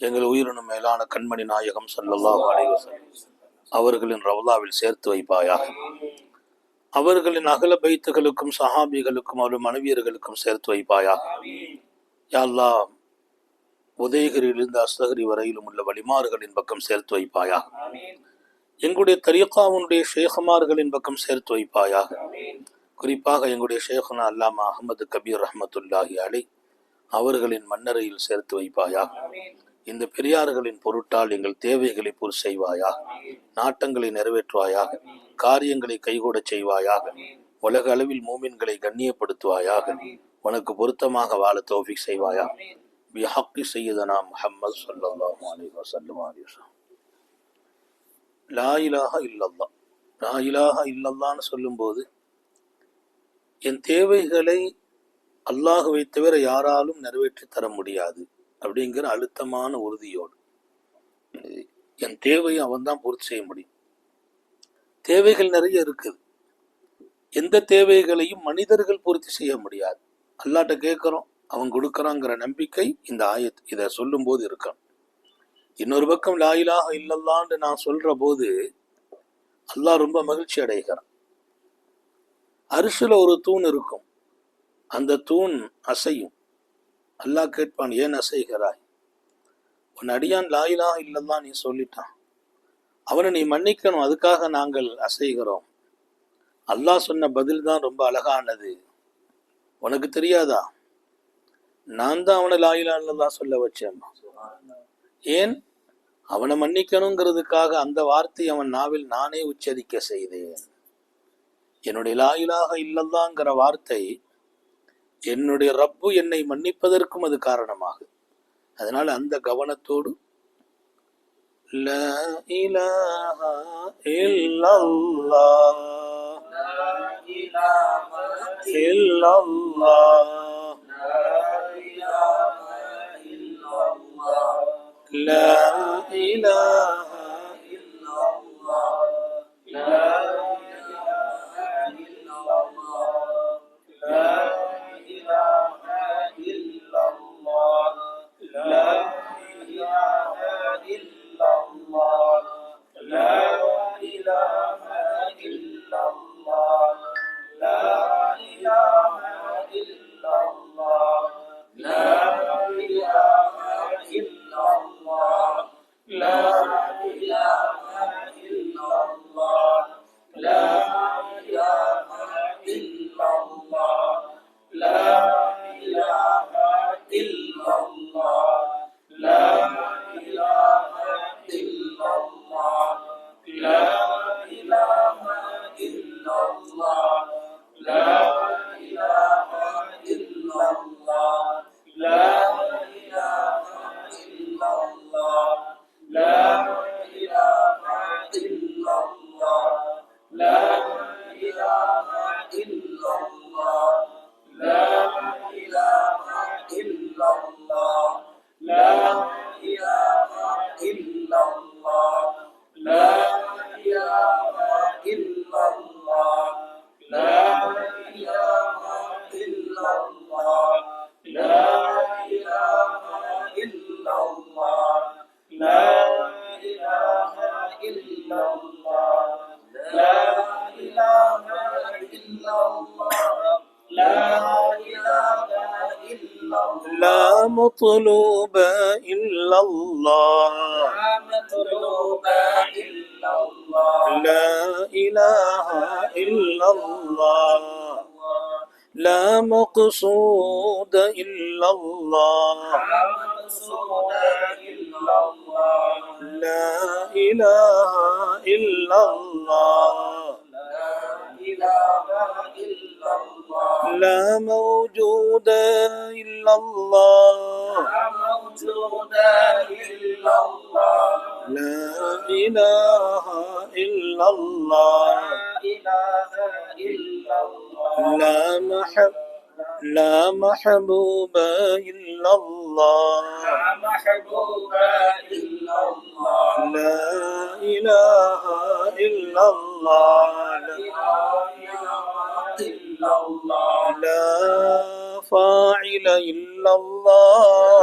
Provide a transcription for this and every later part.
எங்கள் உயிரினும் மேலான கண்மணி நாயகம் ஸல்லல்லாஹு அலைஹி வஸல்லம் அவர்களின் ரவுலாவில் சேர்த்து வைப்பாயாக. அவர்களின் அகல பைத்துகளுக்கும் சஹாபிகளுக்கும் அவர்கள் மனைவியர்களுக்கும் சேர்த்து வைப்பாயாக. யா அல்லாஹ், உதயகிரியிலிருந்து அஸ்தகிரி வரையிலும் உள்ள வலிமார்களின் பக்கம் சேர்த்து வைப்பாயாக. எங்களுடைய தரீகாவுடைய ஷேഖமார்களின் பக்கம் சேர்த்து வைப்பாயாக. குறிப்பாக எங்களுடைய ஷேഖனா அல்லாமா அஹ்மது கபீர் ரஹ்மத்துல்லாஹி அலைஹி அவர்களின் மன்னரையில் சேர்த்து வைப்பாயாக. இந்த பெரியார்களின் பொருட்டால் எங்கள் தேவைகளை பூர்த்தி செய்வாயாக. நாட்டங்களை நிறைவேற்றுவாயாக. காரியங்களை கைகூடச் செய்வாயாக. உலக அளவில் மூமின்களை கண்ணியப்படுத்துவாயாக. உனக்கு பொருத்தமாக வாழ தௌஃபீக் செய்வாயாக. பிஹக்கி சய்யிதனா முஹம்மது ஸல்லல்லாஹு அலைஹி வஸல்லம். லா இலாஹ இல்லல்லாஹ். லா இலாஹ இல்லல்லாஹ்னு சொல்லும்போது என் தேவைகளை அல்லாஹுவை தவிர யாராலும் நிறைவேற்றி தர முடியாது அப்படிங்கிற அழுத்தமான உறுதியோடு என் தேவையை அவன் தான் பூர்த்தி செய்ய முடியும். தேவைகள் நிறைய இருக்குது. எந்த தேவைகளையும் மனிதர்கள் பூர்த்தி செய்ய முடியாது. அல்லாஹ்ட்ட கேட்குறோம், அவன் கொடுக்குறாங்கிற நம்பிக்கை இந்த இதை சொல்லும் போது இருக்கான். இன்னொரு பக்கம் லா இலாஹ இல்லல்லாஹ்னு நான் சொல்ற போது அல்லாஹ் ரொம்ப மகிழ்ச்சி அடைகிறான். அரிசில ஒரு தூண் இருக்கும், அந்த தூண் அசையும். அல்லாஹ் கேட்பான், ஏன் அசைகிறாய்? உன் அடியான் லா இலாஹ இல்லல்லாஹ் நீ சொல்லிட்டான், அவனை நீ மன்னிக்கணும், அதுக்காக நாங்கள் அசைகிறோம். அல்லாஹ் சொன்ன பதில் தான் ரொம்ப அழகானது. உனக்கு தெரியாதா, நான் தான் அவனை லா இலாஹ இல்லல்லாஹ் சொல்ல வச்சேன். ஏன்? அவனை மன்னிக்கணுங்கிறதுக்காக அந்த வார்த்தை அவன் நாவில் நானே உச்சரிக்க செய்தேன். என்னுடைய லா இலாஹ இல்லல்லாஹ்ங்கிற வார்த்தை என்னுடைய ரப்பு என்னை மன்னிப்பதற்கும் அது காரணமாகும். அதனால அந்த கவனத்தோடு லா இலாஹ இல்லல்லாஹ் இல்லல்லாஹ் லா இலாஹ لا مطلوب إلا الله لا إله إلا الله لا مقصود إلا الله لا إله إلا الله لا موجود إلا الله لا إله إلا الله لا محبوب إلا الله لا إله إلا الله لا فاعل إلا الله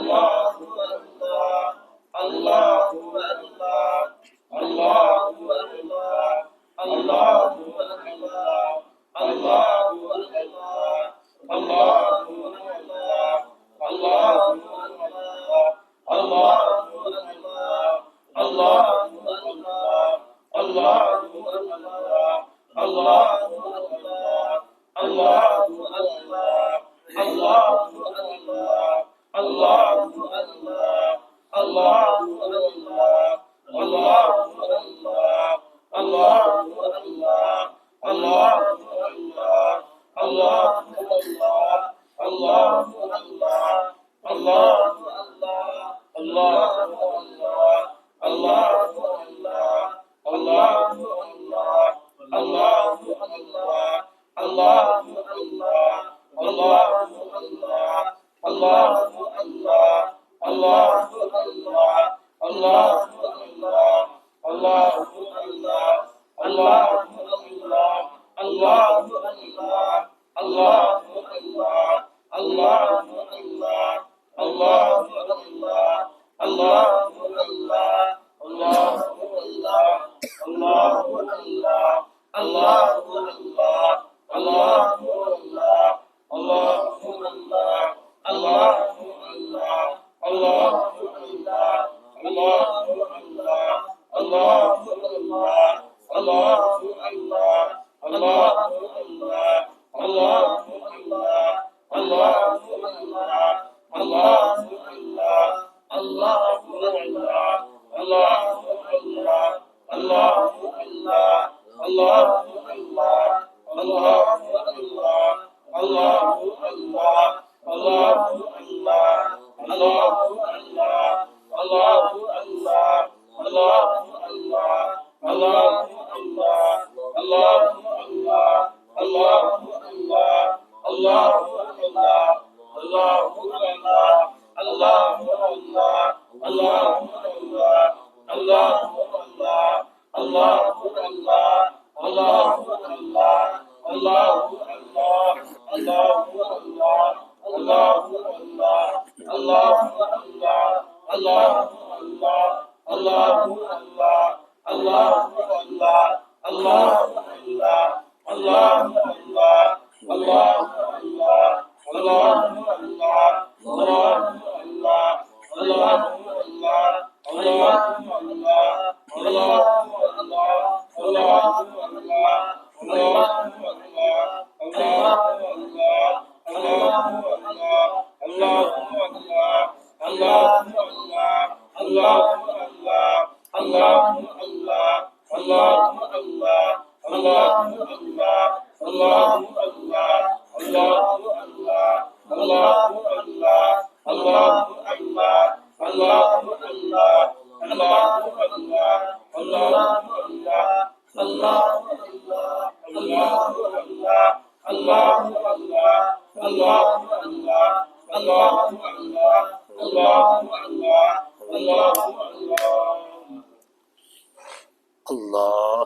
அல்லாஹ்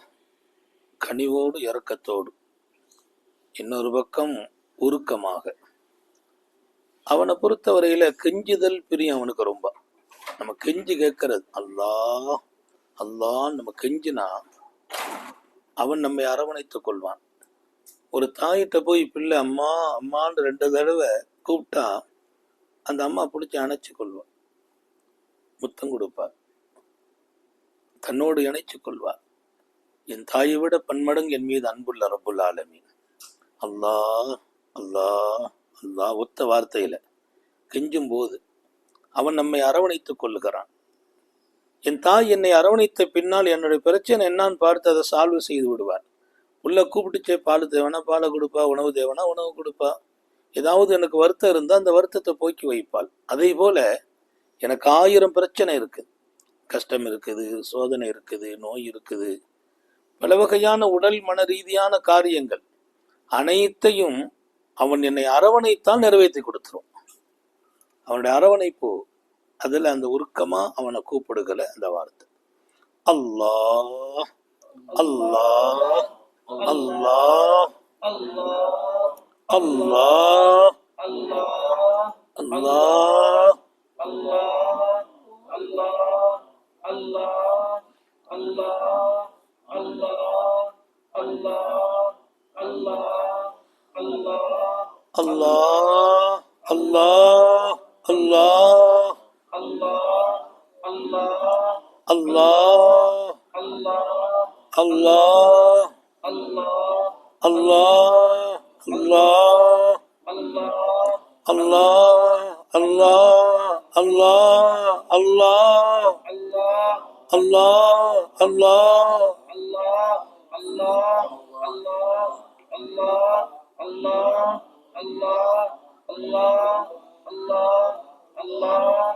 கனிவோடு இரக்கத்தோடு, இன்னொரு பக்கம் உருக்கமாக. அவனை பொறுத்தவரையில கெஞ்சுதல் பிரியம் அவனுக்கு ரொம்ப. நம்ம கெஞ்சி கேட்கறது அல்லாஹ் அல்லான்னு நம்ம கெஞ்சினா அவன் நம்மை அரவணைத்துக் கொள்வான். ஒரு தாயிட்ட போய் பிள்ளை அம்மா அம்மான்னு 2 தடவை கூப்பிட்டா அந்த அம்மா பிடிச்சி அணைச்சு கொள்வார், முத்தம் கொடுப்பார், தன்னோடு இணைச்சு கொள்வார். என் தாயை விட பன்மடங்கு என் மீது அன்புள்ள ரப்புல் ஆலமீன். அல்லாஹ் அல்லாஹ் அல்லாஹ் ஒத்த வார்த்தையில கெஞ்சும் போது அவன் நம்மை அரவணைத்துக் கொள்ளுகிறான். என் தாய் என்னை அரவணைத்த பின்னால் என்னுடைய பிரச்சனை என்னான்னு பார்த்து அதை சால்வ் செய்து விடுவார். உள்ள கூப்பிட்டுச்சே பால் தேவைன்னா பாலை கொடுப்பா, உணவு தேவைன்னா உணவு கொடுப்பா, ஏதாவது எனக்கு வருத்தம் இருந்தால் அந்த வருத்தத்தை போக்கி வைப்பாள். அதே போல எனக்கு 1000 பிரச்சனை இருக்குது, கஷ்டம் இருக்குது, சோதனை இருக்குது, நோய் இருக்குது, பல வகையான உடல் மன ரீதியான காரியங்கள் அனைத்தையும் அவன் என்னை அரவணைத்தால் நிறைவேற்றி கொடுத்துரும். அவனுடைய அரவணைப்பு அதுல அந்த உருக்கமா அவனை கூப்பிடுகிற அந்த வார்த்தை அல்லாஹ் அல்லாஹ் அல்லாஹ் அல்லாஹ் அல்லாஹ் அல்லாஹ் அல்லாஹ் அல்லாஹ் அல்லாஹ் அல்லாஹ் அல்லாஹ் அல்லாஹ் அல்லாஹ் அல்லாஹ் அல்லாஹ் அல்லாஹ் அல்லாஹ்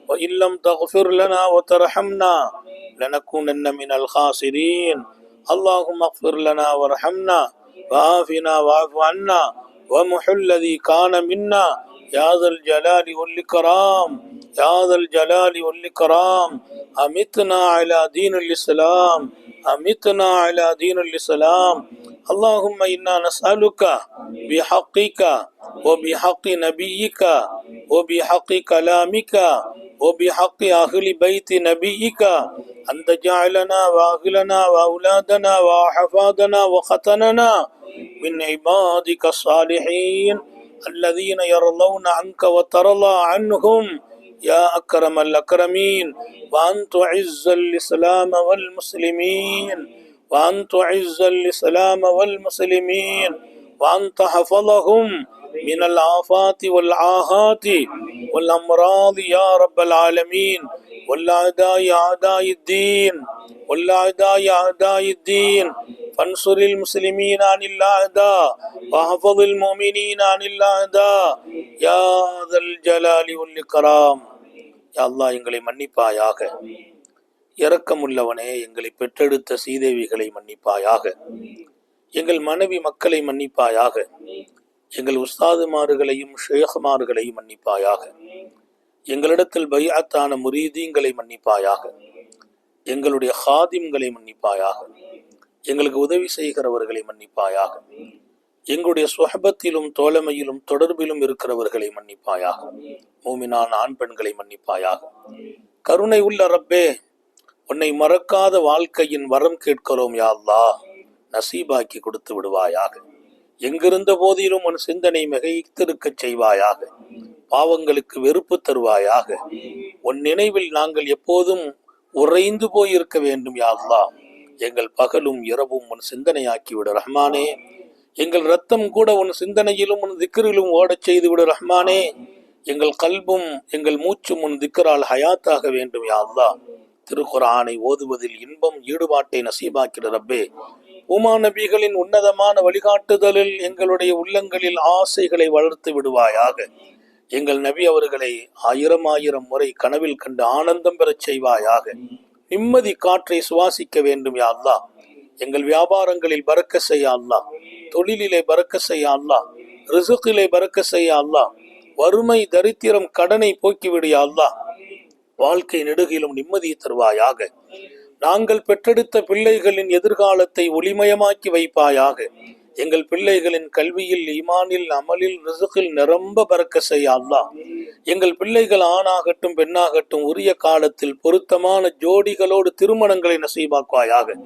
وإن لم تغفر لنا وترحمنا لنكونن من الخاسرين اللهم اغفر لنا وارحمنا وعافنا واعف عنا ومحو الذي كان منا يا ذا الجلال والإكرام يا ذا الجلال والإكرام أمتنا على دين الإسلام أمتنا على دين الإسلام اللهم إنا نسألك بحقك وبحق نبيك وبحق كلامك وبحق أهل بيت نبيك أن تجعلنا وأهلنا وأولادنا وأحفادنا وختننا من عبادك الصالحين الذين يرضون عنك وترضى عنهم يا أكرم الأكرمين وأن تعز الإسلام والمسلمين وأن تعز الإسلام والمسلمين وأن تحفظهم من الآفات والعاهات والأمراض يا رب العالمين والأعداء أعداء الدين والأعداء أعداء الدين فانصر المسلمين عن الأعداء وحفظ المؤمنين عن الأعداء يا ذا الجلال والإكرام يا الله எங்களை மன்னிப்பாயாக இரக்கமுள்ளவனே எங்களை பெற்றெடுத்த சீதேவிகளை மன்னிப்பாயாக எங்கள் மனைவி மக்களை மன்னிப்பாயாக எங்கள் உஸ்தாதுமார்களையும் ஷேഖ்மார்களையும் மன்னிப்பாயாக எங்களிடத்தில் பைஅத்தான முரீதீன்களை மன்னிப்பாயாக எங்களுடைய ஹாதிம்களை மன்னிப்பாயாக எங்களுக்கு உதவி செய்கிறவர்களை மன்னிப்பாயாக எங்களுடைய சுஹபத்திலும் தோழமையிலும் தொடர்பிலும் இருக்கிறவர்களை மன்னிப்பாயாக மூமினான் ஆண் பெண்களை மன்னிப்பாயாக கருணை உள்ள ரப்பே உன்னை மறக்காத வாழ்க்கையின் வரம் கேட்கிறோம் யா அல்லாஹ் நசீபாக்கி கொடுத்து விடுவாயாக எங்கிருந்த போதிலும் உன் சிந்தனை மிகைத்திருக்க செய்வாயாக பாவங்களுக்கு வெறுப்பு தருவாயாக உன் நினைவில் நாங்கள் எப்போதும் உறைந்து போயிருக்க வேண்டும் யா அல்லாஹ் எங்கள் பகலும் இரவும் உன் சிந்தனையாக்கி விடு ரஹ்மானே எங்கள் ரத்தம் கூட உன் சிந்தனையிலும் உன் திக்ரிலும் ஓடச் செய்து விடு ரஹ்மானே எங்கள் கல்பும் எங்கள் மூச்சும் உன் திக்ரால் ஹயாத்தாக வேண்டும் யா அல்லாஹ் திருக்குர்ஆனை ஓதுவதில் இன்பம் ஈடுபாட்டை நசீபாக்கிற ரப்பே உமா நபிகளின் உன்னதமான வழிகாட்டுதலில் எங்களுடைய உள்ளங்களில் ஆசைகளை வளர்த்து விடுவாயாக எங்கள் நபி அவர்களை ஆயிரம் ஆயிரம் முறை கனவில் கண்டு ஆனந்தம் பெறச் செய்வாயாக நிம்மதி காற்றை சுவாசிக்க வேண்டும் யா அல்லாஹ் எங்கள் வியாபாரங்களில் பறக்க செய்ய அல்லாஹ் தொழிலிலே பறக்க செய்ய அல்லாஹ் ரிசுக்கிலே பறக்க செய்ய அல்லாஹ் வறுமை தரித்திரம் கடனை போக்கிவிடு யா அல்லாஹ் வாழ்க்கை நெடுகிலும் நிம்மதியை தருவாயாக நாங்கள் பெற்றெடுத்த பிள்ளைகளின் எதிர்காலத்தை ஒளிமயமாக்கி வைப்பாயாக எங்கள் பிள்ளைகளின் கல்வியில் ஈமானில் அமலில் ரிசுகில் நிரம்ப பறக்க செய்ய அல்லாஹ் எங்கள் பிள்ளைகள் ஆணாகட்டும் பெண்ணாகட்டும் உரிய காலத்தில் பொருத்தமான ஜோடிகளோடு திருமணங்களை நசீபாக்குவாயாக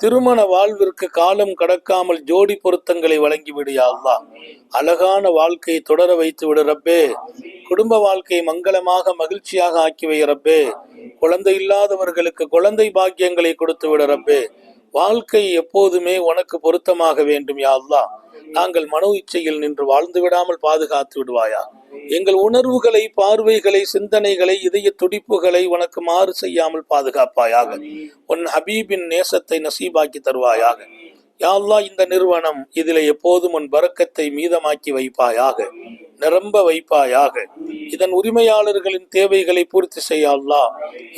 திருமண வாழ்விற்கு காலம் கடக்காமல் ஜோடி பொருத்தங்களை வழங்கிவிடு யா அல்லாஹ் அழகான வாழ்க்கையை தொடர வைத்து விடு ரப்பே குடும்ப வாழ்க்கையை மங்களமாக மகிழ்ச்சியாக ஆக்கி வை ரப்பே குழந்தை இல்லாதவர்களுக்கு குழந்தை பாக்கியங்களை கொடுத்து விடு ரப்பே வாழ்க்கை எப்போதுமே உனக்கு பொருத்தமாக வேண்டும் யா அல்லாஹ் நாங்கள் மனோ இச்சையில் நின்று வாழ்ந்து விடாமல் பாதுகாத்து விடுவாயா எங்கள் உணர்வுகளை பார்வைகளை சிந்தனைகளை இதய துடிப்புகளை உனக்கு மாறு செய்யாமல் பாதுகாப்பாயாக உன் ஹபீபின் நேசத்தை நசீபாக்கி தருவாயாக யா அல்லாஹ் இந்த நிறுவனம் இதில் எப்போதும் உன் பரக்கத்தை மீதமாக்கி வைப்பாயாக நிரம்ப வைப்பாயாக இதன் உரிமையாளர்களின் தேவைகளை பூர்த்தி செய்ய அல்லாஹ்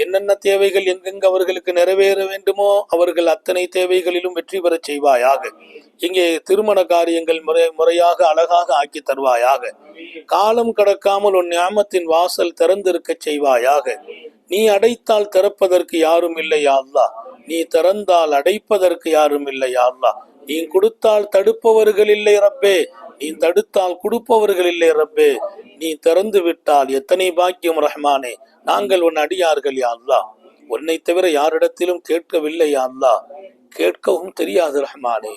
என்னென்ன தேவைகள் எங்கெங்கு அவர்களுக்கு நிறைவேற வேண்டுமோ அவர்கள் அத்தனை தேவைகளிலும் வெற்றி பெறச் செய்வாயாக இங்கே திருமண காரியங்கள் முறையாக அழகாக ஆக்கி தருவாயாக காலம் கடக்காமல் உன் ஞாமத்தின் வாசல் திறந்திருக்க செய்வாயாக நீ அடைத்தால் திறப்பதற்கு யாரும் இல்லை யா அல்லாஹ் நீ திறந்தால் அடைப்பதற்கு யாரும் இல்லை யா அல்லாஹ் நீ கொடுத்தால் தடுப்பவர்கள் இல்லை ரப்பே நீ தடுத்தால் கொடுப்பவர்கள் இல்லை ரப்பே நீ திறந்து விட்டால் எத்தனை பாக்கியம் ரஹ்மானே நாங்கள் உன் அடியார்கள் யா அல்லாஹ் உன்னை தவிர யாரிடத்திலும் கேட்கவில்லை யா அல்லாஹ் கேட்கவும் தெரியாது ரஹ்மானே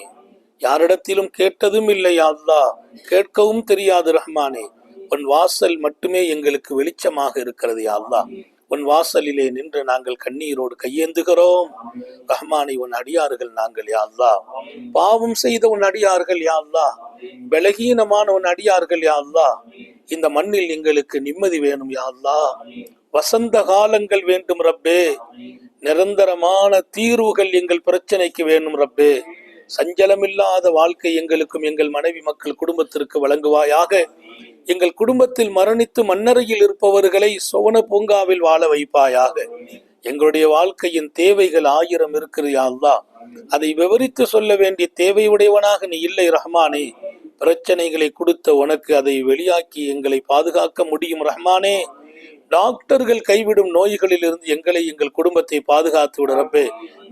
யாரிடத்திலும் கேட்டதும் இல்லை யா அல்லாஹ் கேட்கவும் தெரியாது ரஹ்மானே உன் வாசல் மட்டுமே எங்களுக்கு வெளிச்சமாக இருக்கிறது யா அல்லாஹ் உன் வாசலிலே நின்று நாங்கள் கண்ணீரோடு கையேந்துகிறோம் ரஹ்மானே உன் அடியார்கள் நாங்கள் யா அல்லாஹ் பாவம் செய்த உன் அடியார்கள் யா அல்லாஹ் பலகீனமான உன் அடியார்கள் யா அல்லாஹ் இந்த மண்ணில் எங்களுக்கு நிம்மதி வேணும் யா அல்லாஹ் வசந்த காலங்கள் வேண்டும் ரப்பே நிரந்தரமான தீர்வுகள் எங்கள் பிரச்சனைக்கு வேணும் ரப்பே சஞ்சலமில்லாத வாழ்க்கை எங்களுக்கும் எங்கள் மனைவி மக்கள் குடும்பத்திற்கு வழங்குவாயாக எங்கள் குடும்பத்தில் மரணித்து மண்ணறையில் இருப்பவர்களை சோன பூங்காவில் வாழ வைப்பாயாக. எங்களுடைய வாழ்க்கையின் தேவைகள் 1000 இருக்கிறது யா அல்லாஹ். அதை விவரித்து சொல்ல வேண்டிய தேவையுடையவனாக நீ இல்லை ரஹ்மானே. பிரச்சனைகளை கொடுத்த உனக்கு அதை வெளியாக்கி எங்களை பாதுகாக்க முடியும் ரஹ்மானே. டாக்டர்கள் கைவிடும் நோய்களில் இருந்து எங்களை எங்கள் குடும்பத்தை பாதுகாத்து விட ரப்பே.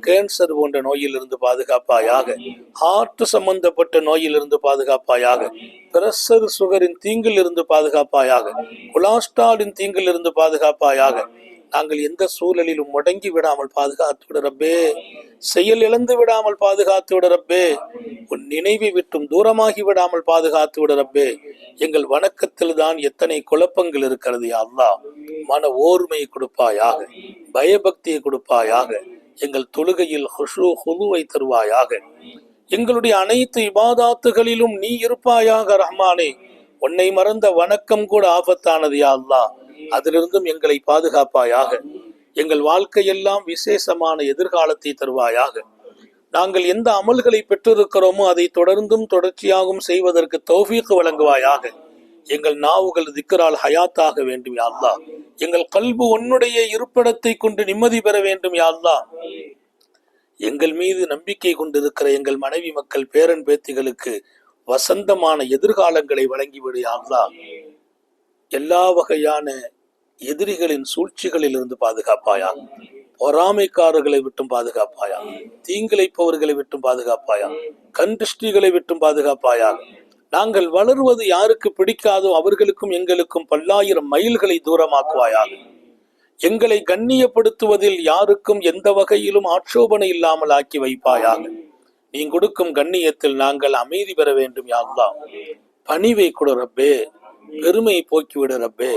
கேன்சர் போன்ற நோயிலிருந்து பாதுகாப்பாயாக. ஹார்ட் சம்பந்தப்பட்ட நோயிலிருந்து பாதுகாப்பாயாக. பிரஷர் சுகரின் தீங்கில் இருந்து பாதுகாப்பாயாக. கொலாஸ்ட்ராலின் தீங்கில் இருந்து பாதுகாப்பாயாக. நாங்கள் எந்த சூழலிலும் முடங்கி விடாமல் பாதுகாத்து விட ரப்பே. செயல் இழந்து விடாமல் பாதுகாத்து விட ரப்பே. உன் நினைவை விட்டும் தூரமாகி விடாமல் பாதுகாத்து விட ரப்பே. எங்கள் வணக்கத்தில் தான் எத்தனை குழப்பங்கள் இருக்கிறது யா அல்லாஹ். மன ஓர்மையை கொடுப்பாயாக, பயபக்தியை கொடுப்பாயாக. எங்கள் தொழுகையில் ஹுதுவை தருவாயாக. எங்களுடைய அனைத்து இபாதாத்துகளிலும் நீ இருப்பாயாக ரஹ்மானே. உன்னை மறந்த வணக்கம் கூட ஆபத்தானது யா அல்லாஹ். அதிலிருந்தும் எங்களை பாதுகாப்பாயாக. எங்கள் வாழ்க்கையெல்லாம் விசேஷமான எதிர்காலத்தை தருவாயாக. நாங்கள் எந்த அமல்களை பெற்றிருக்கிறோமோ அதை தொடர்ந்தும் தொடர்ச்சியாகவும் செய்வதற்கு தௌஃபீக் வழங்குவாயாக. எங்கள் நாவுகள் திக்ரால் ஹயாத்தாக வேண்டும் யா அல்லாஹ். எங்கள் கல்பு உன்னுடைய இருப்பிடத்தை கொண்டு நிம்மதி பெற வேண்டும் யா அல்லாஹ். எங்கள் மீது நம்பிக்கை கொண்டிருக்கிற எங்கள் மனைவி மக்கள் பேரன் பேத்திகளுக்கு வசந்தமான எதிர்காலங்களை வழங்கிவிடு யா அல்லாஹ். எல்லா வகையான எதிரிகளின் சூழ்ச்சிகளில் இருந்து பாதுகாப்பாயா. பொறாமைக்காரர்களை விட்டும் பாதுகாப்பாயா. தீங்கிழைப்பவர்களை விட்டும் பாதுகாப்பாயா. கண்டிஷ்டிகளை விட்டும் பாதுகாப்பாயா. நாங்கள் வளருவது யாருக்கு பிடிக்காதோ அவர்களுக்கும் எங்களுக்கும் 10,000 மைல்களை தூரமாக்குவாயாக. எங்களை கண்ணியப்படுத்துவதில் யாருக்கும் எந்த வகையிலும் ஆட்சோபனை இல்லாமல் ஆக்கி வைப்பாயாக. நீ கொடுக்கும் கண்ணியத்தில் நாங்கள் அமைதி பெற வேண்டும் யா அல்லாஹ். பணிவை கொடு ரப்பே. பெருமையை போக்கிவிட ரப்பே.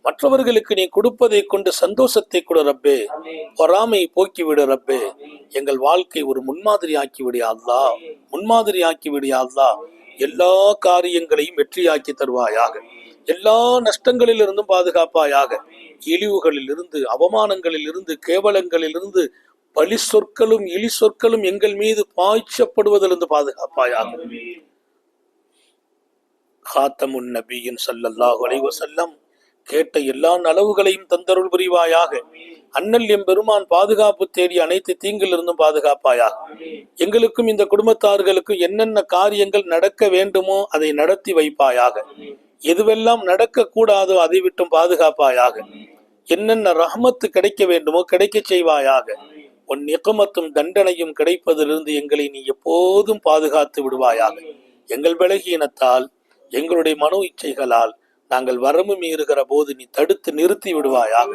மற்றவர்களுக்கு நீ கொடுப்பதை கொண்டு சந்தோஷத்தை கொடு ரப்பே. பொறாமையை போக்கிவிட ரப்பே. எங்கள் வாழ்க்கை ஒரு முன்மாதிரி ஆக்கிவிடு யா அல்லாஹ். முன்மாதிரி ஆக்கிவிடு யா அல்லாஹ். எல்லா காரியங்களையும் வெற்றியாக்கி தருவாயாக. எல்லா நஷ்டங்களில் இருந்தும் பாதுகாப்பாயாக. இழிவுகளில் இருந்து, அவமானங்களில் இருந்து, கேவலங்களில் இருந்து, பழி சொற்களும் இழி சொற்களும் எங்கள் மீது பாய்ச்சப்படுவதிலிருந்து பாதுகாப்பாயாக. காத்தமுன் நபியின் ஸல்லல்லாஹு அலைஹி வஸல்லம் கேட்ட எல்லா நலவுகளையும் தந்தருள் புரிவாயாக. அண்ணல் எம்பெருமான் பாதுகாப்பு தேடி அனைத்து தீங்கிலிருந்தும் பாதுகாப்பாயாக. எங்களுக்கும் இந்த குடும்பத்தார்களுக்கும் என்னென்ன காரியங்கள் நடக்க வேண்டுமோ அதை நடத்தி வைப்பாயாக. எதுவெல்லாம் நடக்க கூடாதோ அதை விட்டும் பாதுகாப்பாயாக. என்னென்ன ரஹ்மத்து கிடைக்க வேண்டுமோ கிடைக்க செய்வாயாக. உன் நிகமத்தும் தண்டனையும் கிடைப்பதிலிருந்து எங்களை நீ எப்போதும் பாதுகாத்து விடுவாயாக. எங்கள் பலகீனத்தால், எங்களுடைய மனோ இச்சைகளால் நாங்கள் வரம்பு மீறுகிற போது நீ தடுத்து நிறுத்தி விடுவாயாக.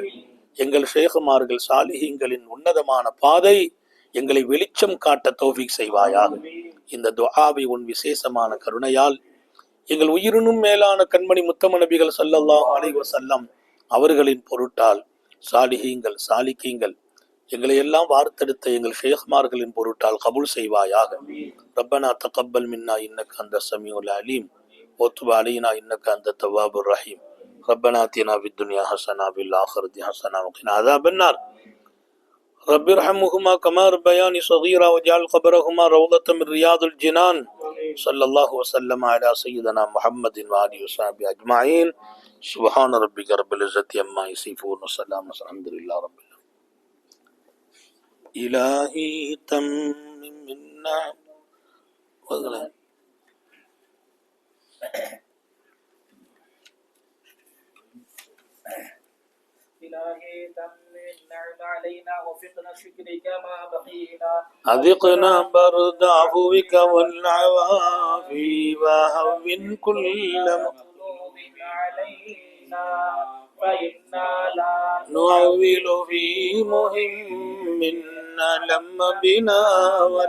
எங்கள் ஷேகுமார்கள் சாலிஹீன்களின் உன்னதமான பாதை எங்களை வெளிச்சம் காட்ட தௌஃபீக் செய்வாயாக. இந்த துஆவை உன் விசேஷமான கருணையால் எங்கள் உயிரினும் மேலான கண்மணி முத்தம நபிகள் ஸல்லல்லாஹு அலைஹி வஸல்லம் அவர்களின் பொருட்டால், சாலிஹீன்கள் சாலிகீன்கள் எங்களை எல்லாம் வார்த்தெடுத்த எங்கள் ஷேகுமார்களின் பொருட்டால் கபூல் செய்வாயாக. ரப்பனா தகப்பல் மின்னா இன்னக அந்த ஸமீஉல் அலீம் وتب علينا إنك أنت التواب الرحيم. ربنا آتنا في الدنيا حسنة وفي الآخرة حسنة وقنا عذاب النار. رب ارحمهما كما ربياني صغيرا واجعل قبرهما روضة من رياض الجنان. صلى الله وسلم على سيدنا محمد وآله وصحبه أجمعين. سبحان ربك رب العزة عما يصفون وسلام الحمد لله رب العالمين. إلهي تمم منا إلهي تمم النعم علينا وفقنا شكرك ما بقينا. أذقنا برد عفوك والعوافي وهون كل مغلوب علينا فإنا لا نعول في مهم لم بنا ولا